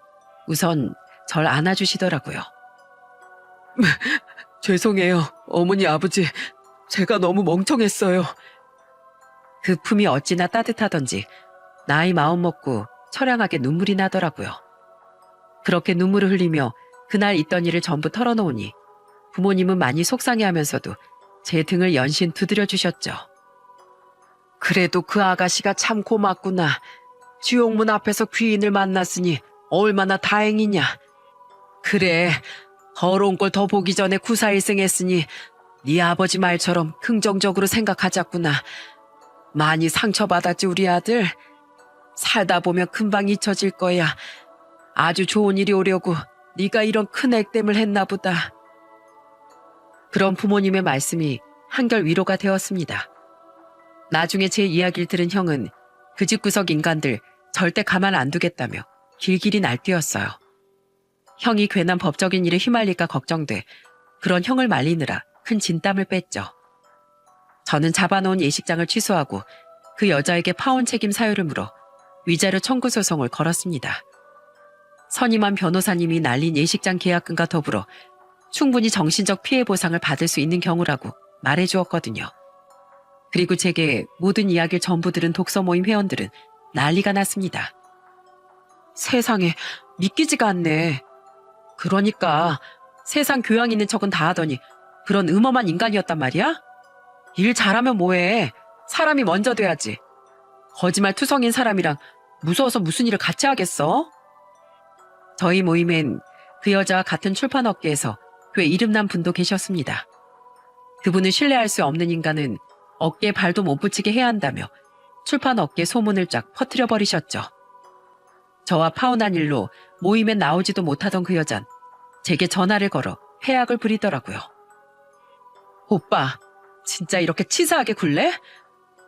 Speaker 1: 우선 절 안아주시더라고요. 죄송해요, 어머니 아버지. 제가 너무 멍청했어요. 그 품이 어찌나 따뜻하던지 나이 마음 먹고 처량하게 눈물이 나더라고요. 그렇게 눈물을 흘리며 그날 있던 일을 전부 털어놓으니 부모님은 많이 속상해하면서도 제 등을 연신 두드려 주셨죠. 그래도 그 아가씨가 참 고맙구나. 지옥문 앞에서 귀인을 만났으니 얼마나 다행이냐. 그래, 더러운 걸 더 보기 전에 구사일생했으니 네 아버지 말처럼 긍정적으로 생각하자꾸나. 많이 상처받았지 우리 아들. 살다 보면 금방 잊혀질 거야. 아주 좋은 일이 오려고 네가 이런 큰 액땜을 했나 보다. 그런 부모님의 말씀이 한결 위로가 되었습니다. 나중에 제 이야기를 들은 형은 그 집구석 인간들 절대 가만 안 두겠다며 길길이 날뛰었어요. 형이 괜한 법적인 일에 휘말릴까 걱정돼 그런 형을 말리느라 큰 진땀을 뺐죠. 저는 잡아놓은 예식장을 취소하고 그 여자에게 파혼 책임 사유를 물어 위자료 청구 소송을 걸었습니다. 선임한 변호사님이 날린 예식장 계약금과 더불어 충분히 정신적 피해 보상을 받을 수 있는 경우라고 말해주었거든요. 그리고 제게 모든 이야기를 전부 들은 독서 모임 회원들은 난리가 났습니다. 세상에, 믿기지가 않네. 그러니까 세상 교양 있는 척은 다 하더니 그런 음험한 인간이었단 말이야? 일 잘하면 뭐해. 사람이 먼저 돼야지. 거짓말 투성인 사람이랑 무서워서 무슨 일을 같이 하겠어? 저희 모임엔 그 여자와 같은 출판업계에서 꽤 이름난 분도 계셨습니다. 그분은 신뢰할 수 없는 인간은 어깨에 발도 못 붙이게 해야 한다며 출판업계 소문을 쫙 퍼뜨려버리셨죠. 저와 파혼한 일로 모임엔 나오지도 못하던 그 여잔 제게 전화를 걸어 회약을 부리더라고요. 오빠, 진짜 이렇게 치사하게 굴래?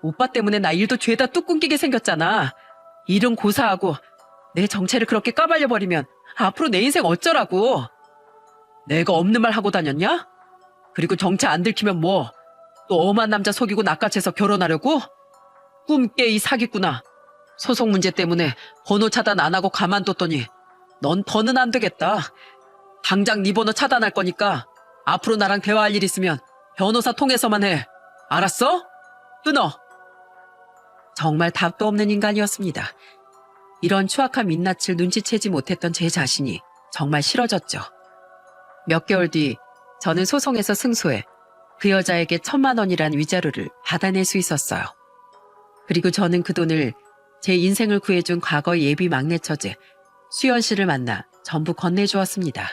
Speaker 1: 오빠 때문에 나 일도 죄다 뚝 끊기게 생겼잖아. 일은 고사하고 내 정체를 그렇게 까발려버리면 앞으로 내 인생 어쩌라고. 내가 없는 말 하고 다녔냐? 그리고 정체 안 들키면 뭐? 또 엄한 남자 속이고 낚아채서 결혼하려고? 꿈 깨 이 사기꾼아. 소송 문제 때문에 번호 차단 안 하고 가만뒀더니 넌 더는 안 되겠다. 당장 네 번호 차단할 거니까 앞으로 나랑 대화할 일 있으면 변호사 통해서만 해. 알았어? 끊어. 정말 답도 없는 인간이었습니다. 이런 추악한 민낯을 눈치채지 못했던 제 자신이 정말 싫어졌죠. 몇 개월 뒤 저는 소송에서 승소해 그 여자에게 1,000만 원이란 위자료를 받아낼 수 있었어요. 그리고 저는 그 돈을 제 인생을 구해준 과거 예비 막내 처제 수연 씨를 만나 전부 건네주었습니다.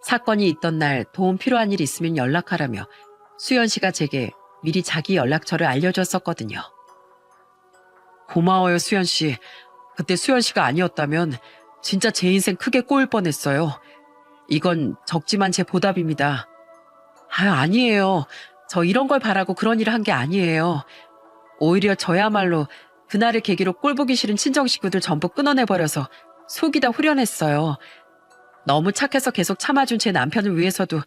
Speaker 1: 사건이 있던 날 도움 필요한 일 있으면 연락하라며 수연 씨가 제게 미리 자기 연락처를 알려줬었거든요. 고마워요, 수연 씨. 그때 수연 씨가 아니었다면 진짜 제 인생 크게 꼬일 뻔했어요. 이건 적지만 제 보답입니다. 아니에요. 저 이런 걸 바라고 그런 일을 한 게 아니에요. 오히려 저야말로 그날을 계기로 꼴보기 싫은 친정 식구들 전부 끊어내버려서 속이 다 후련했어요. 너무 착해서 계속 참아준 제 남편을 위해서도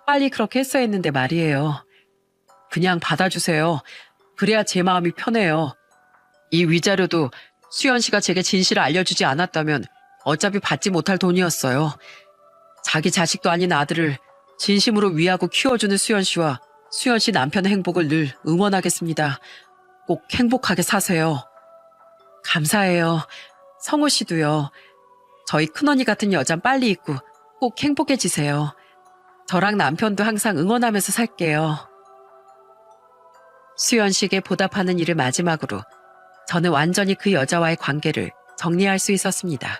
Speaker 1: 빨리 그렇게 했어야 했는데 말이에요. 그냥 받아주세요. 그래야 제 마음이 편해요. 이 위자료도 수연 씨가 제게 진실을 알려주지 않았다면 어차피 받지 못할 돈이었어요. 자기 자식도 아닌 아들을 진심으로 위하고 키워주는 수연 씨와 수연 씨 남편의 행복을 늘 응원하겠습니다. 꼭 행복하게 사세요. 감사해요. 성우 씨도요. 저희 큰언니 같은 여잔 빨리 있고 꼭 행복해지세요. 저랑 남편도 항상 응원하면서 살게요. 수연 씨에게 보답하는 일을 마지막으로 저는 완전히 그 여자와의 관계를 정리할 수 있었습니다.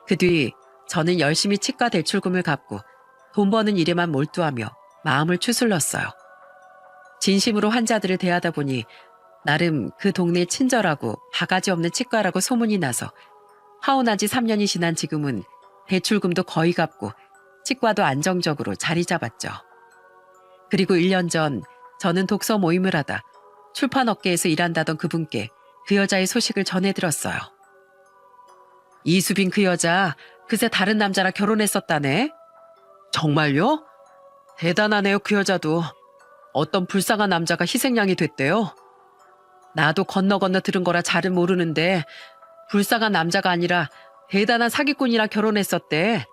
Speaker 1: 그 뒤 저는 열심히 치과 대출금을 갚고 돈 버는 일에만 몰두하며 마음을 추슬렀어요. 진심으로 환자들을 대하다 보니 나름 그 동네 친절하고 바가지 없는 치과라고 소문이 나서 하원한 지 3년이 지난 지금은 대출금도 거의 갚고 치과도 안정적으로 자리 잡았죠. 그리고 1년 전 저는 독서 모임을 하다 출판 업계에서 일한다던 그분께 그 여자의 소식을 전해들었어요. 이수빈 그 여자 그새 다른 남자랑 결혼했었다네. 정말요? 대단하네요. 그 여자도. 어떤 불쌍한 남자가 희생양이 됐대요. 나도 건너 들은 거라 잘은 모르는데 불쌍한 남자가 아니라 대단한 사기꾼이랑 결혼했었대.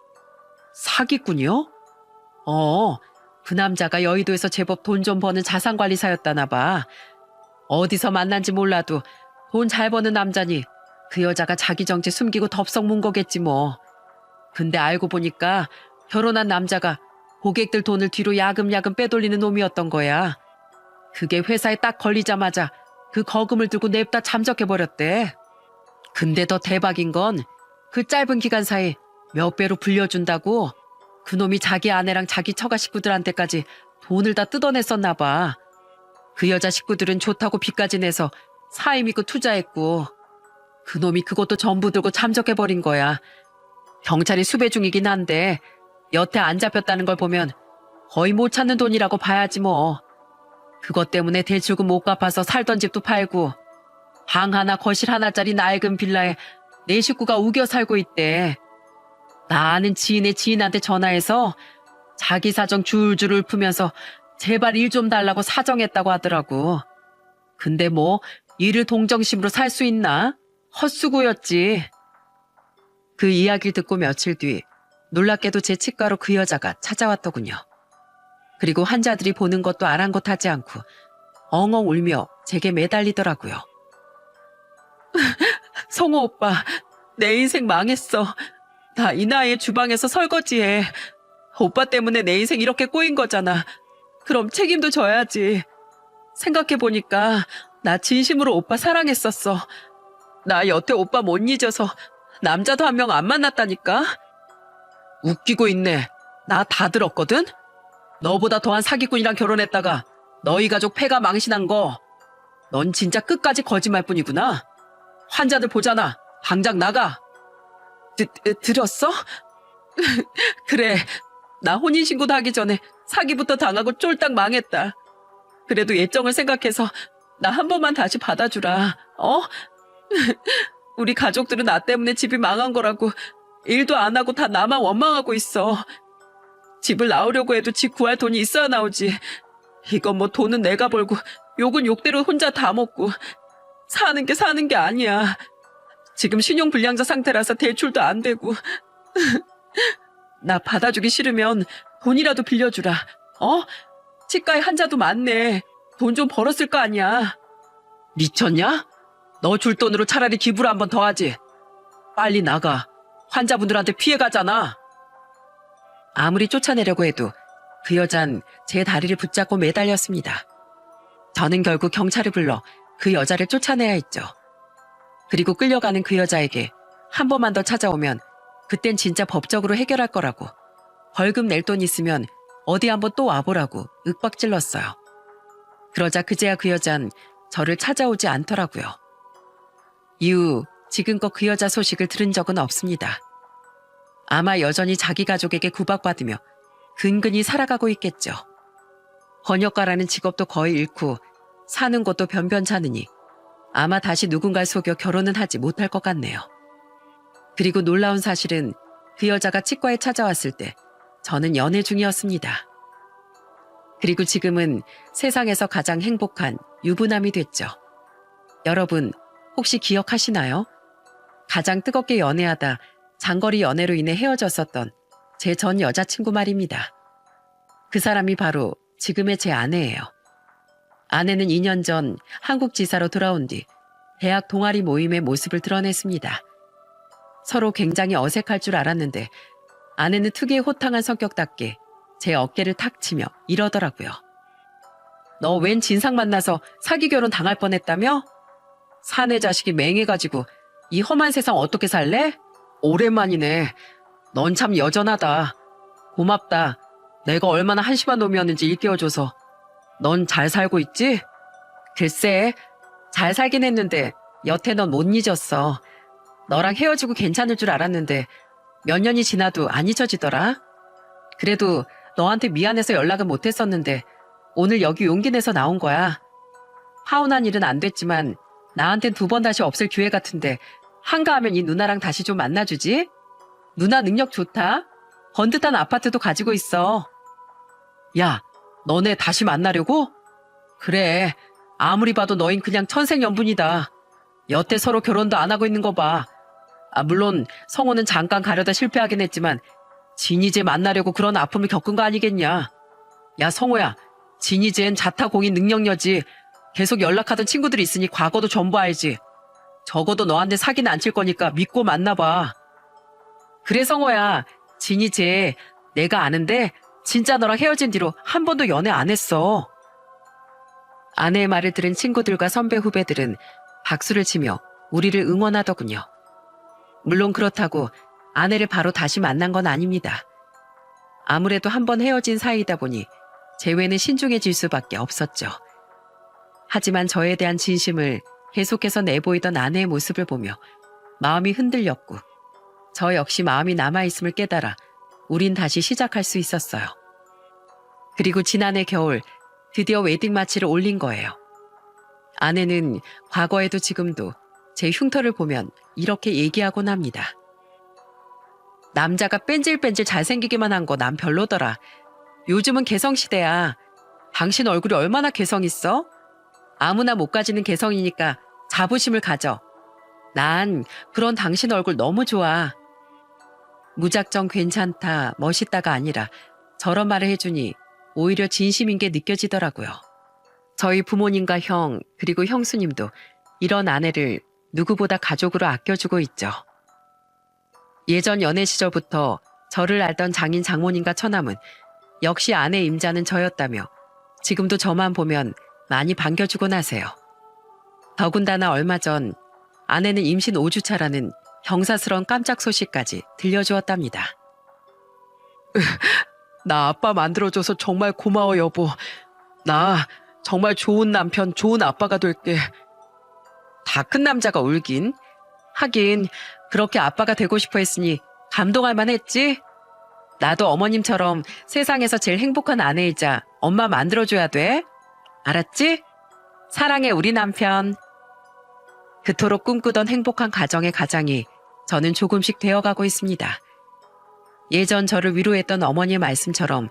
Speaker 1: 사기꾼이요? 그 남자가 여의도에서 제법 돈 좀 버는 자산관리사였다나 봐. 어디서 만난지 몰라도 돈 잘 버는 남자니 그 여자가 자기 정체 숨기고 덥석 문 거겠지 뭐. 근데 알고 보니까 결혼한 남자가 고객들 돈을 뒤로 야금야금 빼돌리는 놈이었던 거야. 그게 회사에 딱 걸리자마자 그 거금을 들고 냅다 잠적해버렸대. 근데 더 대박인 건 그 짧은 기간 사이 몇 배로 불려준다고 그놈이 자기 아내랑 자기 처가 식구들한테까지 돈을 다 뜯어냈었나 봐. 그 여자 식구들은 좋다고 빚까지 내서 사임 있고 투자했고 그놈이 그것도 전부 들고 잠적해버린 거야. 경찰이 수배 중이긴 한데 여태 안 잡혔다는 걸 보면 거의 못 찾는 돈이라고 봐야지 뭐. 그것 때문에 대출금 못 갚아서 살던 집도 팔고 방 하나 거실 하나짜리 낡은 빌라에 내 식구가 우겨 살고 있대. 나 아는 지인의 지인한테 전화해서 자기 사정 줄줄 읊으면서 제발 일 좀 달라고 사정했다고 하더라고. 근데 뭐 일을 동정심으로 살 수 있나? 헛수고였지. 그 이야기를 듣고 며칠 뒤 놀랍게도 제 치과로 그 여자가 찾아왔더군요. 그리고 환자들이 보는 것도 아랑곳하지 않고 엉엉 울며 제게 매달리더라고요. 성호 오빠, 내 인생 망했어. 나 이 나이에 주방에서 설거지해. 오빠 때문에 내 인생 이렇게 꼬인 거잖아. 그럼 책임도 져야지. 생각해보니까 나 진심으로 오빠 사랑했었어. 나 여태 오빠 못 잊어서 남자도 한 명 안 만났다니까. 웃기고 있네. 나 다 들었거든? 너보다 더한 사기꾼이랑 결혼했다가 너희 가족 폐가 망신한 거. 넌 진짜 끝까지 거짓말뿐이구나. 환자들 보잖아. 당장 나가. 들었어? 그래. 나 혼인신고도 하기 전에 사기부터 당하고 쫄딱 망했다. 그래도 예정을 생각해서 나 한 번만 다시 받아주라. 어? 우리 가족들은 나 때문에 집이 망한 거라고 일도 안 하고 다 나만 원망하고 있어. 집을 나오려고 해도 집 구할 돈이 있어야 나오지. 이건 뭐 돈은 내가 벌고 욕은 욕대로 혼자 다 먹고 사는 게 사는 게 아니야. 지금 신용불량자 상태라서 대출도 안 되고. 나 받아주기 싫으면 돈이라도 빌려주라. 어? 치과에 환자도 많네. 돈 좀 벌었을 거 아니야. 미쳤냐? 너 줄 돈으로 차라리 기부를 한 번 더 하지. 빨리 나가. 환자분들한테 피해 가잖아. 아무리 쫓아내려고 해도 그 여잔 제 다리를 붙잡고 매달렸습니다. 저는 결국 경찰을 불러 그 여자를 쫓아내야 했죠. 그리고 끌려가는 그 여자에게 한 번만 더 찾아오면 그땐 진짜 법적으로 해결할 거라고, 벌금 낼 돈 있으면 어디 한번 또 와보라고 윽박질렀어요. 그러자 그제야 그 여잔 저를 찾아오지 않더라고요. 이후 지금껏 그 여자 소식을 들은 적은 없습니다. 아마 여전히 자기 가족에게 구박받으며 근근히 살아가고 있겠죠. 번역가라는 직업도 거의 잃고 사는 곳도 변변찮으니 아마 다시 누군가를 속여 결혼은 하지 못할 것 같네요. 그리고 놀라운 사실은 그 여자가 치과에 찾아왔을 때 저는 연애 중이었습니다. 그리고 지금은 세상에서 가장 행복한 유부남이 됐죠. 여러분 혹시 기억하시나요? 가장 뜨겁게 연애하다 장거리 연애로 인해 헤어졌었던 제 전 여자친구 말입니다. 그 사람이 바로 지금의 제 아내예요. 아내는 2년 전 한국 지사로 돌아온 뒤 대학 동아리 모임의 모습을 드러냈습니다. 서로 굉장히 어색할 줄 알았는데 아내는 특유의 호탕한 성격답게 제 어깨를 탁 치며 이러더라고요. 너 웬 진상 만나서 사기 결혼 당할 뻔했다며? 사내 자식이 맹해가지고 이 험한 세상 어떻게 살래? 오랜만이네. 넌 참 여전하다. 고맙다. 내가 얼마나 한심한 놈이었는지 일깨워줘서. 넌 잘 살고 있지? 글쎄, 잘 살긴 했는데 여태 넌 못 잊었어. 너랑 헤어지고 괜찮을 줄 알았는데 몇 년이 지나도 안 잊혀지더라. 그래도 너한테 미안해서 연락은 못했었는데 오늘 여기 용기 내서 나온 거야. 하운한 일은 안 됐지만 나한텐 2번 다시 없을 기회 같은데 한가하면 이 누나랑 다시 좀 만나주지? 누나 능력 좋다. 번듯한 아파트도 가지고 있어. 야, 너네 다시 만나려고? 그래, 아무리 봐도 너흰 그냥 천생연분이다. 여태 서로 결혼도 안 하고 있는 거 봐. 물론 성호는 잠깐 가려다 실패하긴 했지만 진이제 만나려고 그런 아픔을 겪은 거 아니겠냐. 야 성호야, 진이제엔 자타공인 능력녀지. 계속 연락하던 친구들이 있으니 과거도 전부 알지. 적어도 너한테 사기는 안 칠 거니까 믿고 만나봐. 그래 성호야, 진이제 내가 아는데 진짜 너랑 헤어진 뒤로 한 번도 연애 안 했어. 아내의 말을 들은 친구들과 선배 후배들은 박수를 치며 우리를 응원하더군요. 물론 그렇다고 아내를 바로 다시 만난 건 아닙니다. 아무래도 한 번 헤어진 사이이다 보니 재회는 신중해질 수밖에 없었죠. 하지만 저에 대한 진심을 계속해서 내보이던 아내의 모습을 보며 마음이 흔들렸고 저 역시 마음이 남아있음을 깨달아 우린 다시 시작할 수 있었어요. 그리고 지난해 겨울 드디어 웨딩 마치를 올린 거예요. 아내는 과거에도 지금도 제 흉터를 보면 이렇게 얘기하곤 합니다. 남자가 뺀질뺀질 잘생기기만 한 거 난 별로더라. 요즘은 개성시대야. 당신 얼굴이 얼마나 개성 있어? 아무나 못 가지는 개성이니까 자부심을 가져. 난 그런 당신 얼굴 너무 좋아. 무작정 괜찮다, 멋있다가 아니라 저런 말을 해주니 오히려 진심인 게 느껴지더라고요. 저희 부모님과 형, 그리고 형수님도 이런 아내를 누구보다 가족으로 아껴주고 있죠. 예전 연애 시절부터 저를 알던 장인 장모님과 처남은 역시 아내 임자는 저였다며 지금도 저만 보면 많이 반겨주곤 하세요. 더군다나 얼마 전 아내는 임신 5주차라는 경사스러운 깜짝 소식까지 들려주었답니다. 나 아빠 만들어줘서 정말 고마워 여보. 나 정말 좋은 남편, 좋은 아빠가 될게. 다 큰 남자가 울긴. 하긴 그렇게 아빠가 되고 싶어 했으니 감동할 만했지. 나도 어머님처럼 세상에서 제일 행복한 아내이자 엄마 만들어줘야 돼. 알았지? 사랑해, 우리 남편. 그토록 꿈꾸던 행복한 가정의 가장이 저는 조금씩 되어가고 있습니다. 예전 저를 위로했던 어머니의 말씀처럼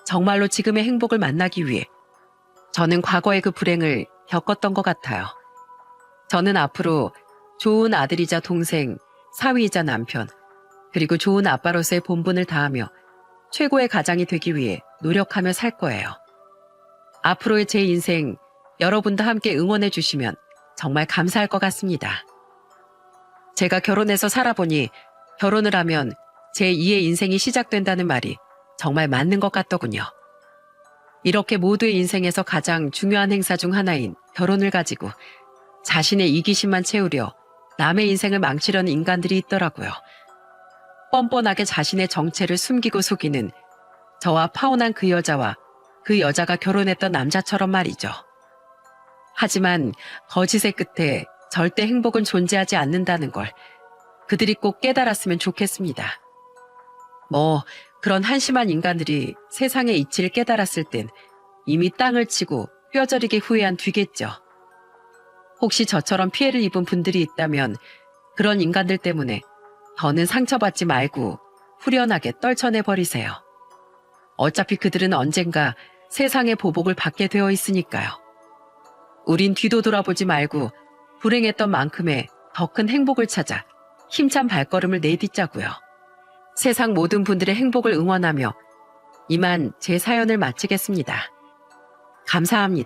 Speaker 1: 정말로 지금의 행복을 만나기 위해 저는 과거의 그 불행을 겪었던 것 같아요. 저는 앞으로 좋은 아들이자 동생, 사위이자 남편, 그리고 좋은 아빠로서의 본분을 다하며 최고의 가장이 되기 위해 노력하며 살 거예요. 앞으로의 제 인생 여러분도 함께 응원해 주시면 정말 감사할 것 같습니다. 제가 결혼해서 살아보니 결혼을 하면 제2의 인생이 시작된다는 말이 정말 맞는 것 같더군요. 이렇게 모두의 인생에서 가장 중요한 행사 중 하나인 결혼을 가지고 자신의 이기심만 채우려 남의 인생을 망치려는 인간들이 있더라고요. 뻔뻔하게 자신의 정체를 숨기고 속이는 저와 파혼한 그 여자와 그 여자가 결혼했던 남자처럼 말이죠. 하지만 거짓의 끝에 절대 행복은 존재하지 않는다는 걸 그들이 꼭 깨달았으면 좋겠습니다. 그런 한심한 인간들이 세상의 이치를 깨달았을 땐 이미 땅을 치고 뼈저리게 후회한 뒤겠죠. 혹시 저처럼 피해를 입은 분들이 있다면 그런 인간들 때문에 더는 상처받지 말고 후련하게 떨쳐내버리세요. 어차피 그들은 언젠가 세상의 보복을 받게 되어 있으니까요. 우린 뒤도 돌아보지 말고 불행했던 만큼의 더 큰 행복을 찾아 힘찬 발걸음을 내딛자고요. 세상 모든 분들의 행복을 응원하며 이만 제 사연을 마치겠습니다. 감사합니다.